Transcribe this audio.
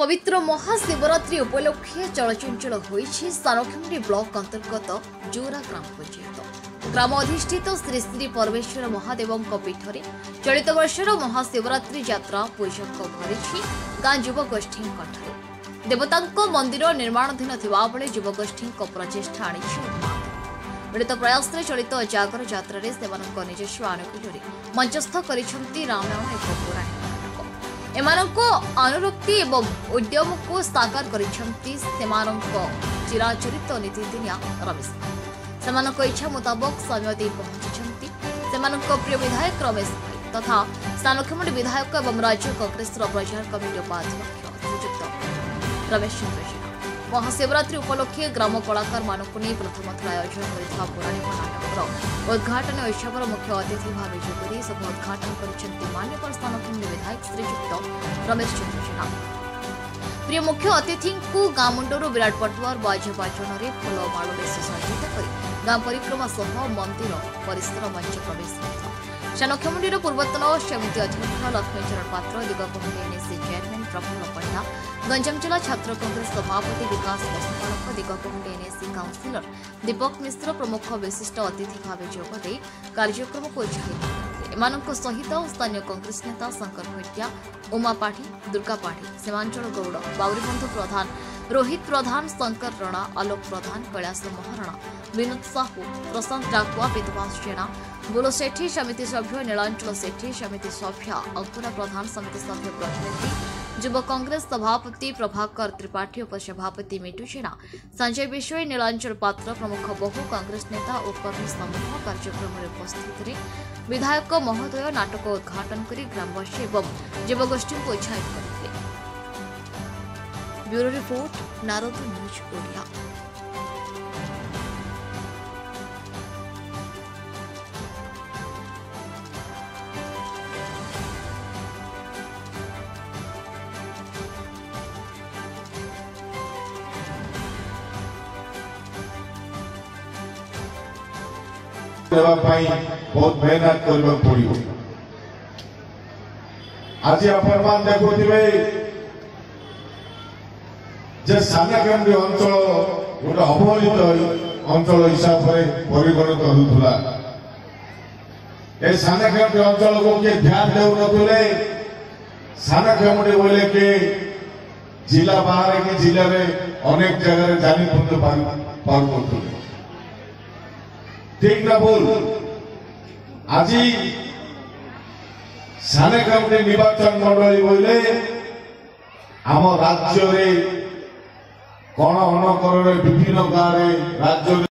पवित्र महाशिवरात्रि उपलक्षे चलचंचल होइछि सानखेमुंडी ब्लॉक अंतर्गत जोरा ग्राम पंचायत ग्राम अधिष्ठित श्री श्री परमेश्वर महादेव पीठरे चलित वर्षर महाशिवरात्रि यात्रा पूजक भरी गाँ युवगोष्ठी देवता मंदिर निर्माणाधीन थिबा बेले युवगोष्ठी प्रचेषा आनी मिलित प्रयास चलित जागर यात्रा निजस्व आनुकूल्य मंचस्थ करिसेंती रामायण एक पौराणिक एमानंको अनुरक्ति एवं उद्यम को साकार करिसेंती चिराचरित नीतिदिनिया रमेश सेमानंको इच्छा मुताबक समय दे पहुंचीछंती सेमानंको प्रिय विधायक रमेश भाई तथा सानखेमुंडी विधायक एवं राज्य कांग्रेस प्रचार कमिटी उपाध्यक्ष श्रीयुक्त रमेश चंद्र जेना महाशिवरात्रि उपलक्षे ग्राम कलाकार मानक नहीं प्रथम थर आयोजन कर पौराणिक नाटकर उद्घाटन उत्सवर मुख्य अतिथि भाव जोगदे सब उद्घाटन कर मान्यवर सानखेमुंडी विधायक श्रीयुक्त रमेश चंद्र जेना प्रिय मुख्य अतिथि को गाँ मुंडर विराट पटुआर बाजा बाजन फूलमाल सुसज्जित कर गाँ परिक्रमा सह मंदिर परिसर मंच प्रवेश सानखेमुंडीर पूर्वतन समिति अध्यक्ष लक्ष्मीचरण पात्र दिगकुंडी एनएससी चेयरमैन प्रफुल्ल पंडा गंजाम जिला छात्र कांग्रेस सभापति विकास बसुपालक दिगकुंडी एनएससी काउंसिलर दीपक मिश्र प्रमुख विशिष्ट अतिथि भाव जोगदे कार्यक्रम को उत्साहित सहित स्थानीय कांग्रेस नेता शंकर भट्टिया उमा पाठी दुर्गा पाठी सीमांचल गौड़ बाउरीबंधु प्रधान रोहित प्रधान शंकर रणा आलोक प्रधान कैलाश महारणा विनोद साहू प्रशांत डाकुआ विद्वास जेना बुलो सेठी समिति सभ्य नीलांचल सेठी समिति सभ्य अंकुरा प्रधान समिति सभ्य प्रतिनिधि युव कांग्रेस सभापति प्रभाकर त्रिपाठी उपसभापति मिटू जेना संजय विश्वई नीलांचल पात्र प्रमुख बहु कांग्रेस नेता और कर्मी समूह कार्यक्रम में उपस्थित विधायक महोदय नाटक उद्घाटन कर ग्रामवासी एवं युवगोष्ठी को उत्साहित करते। Bureau report Narad news Odia. बहुत मेहनत करने पड़ो आज अपन देखुवे सानखेमुंडी अंचल गोटे अवहेलित अंचल हिसाब से परिगणित होता सानखेमुंडी अंचल को किए ध्यान देते सानखेमुंडी बोले कि जिला बाहर कि जिले में अनेक जगह जानी पार ठीक ना भूल आज सानखेमुंडी निर्वाचन मंडली बोले आम राज्य कण अनकर विभिन्न गाँव राज्य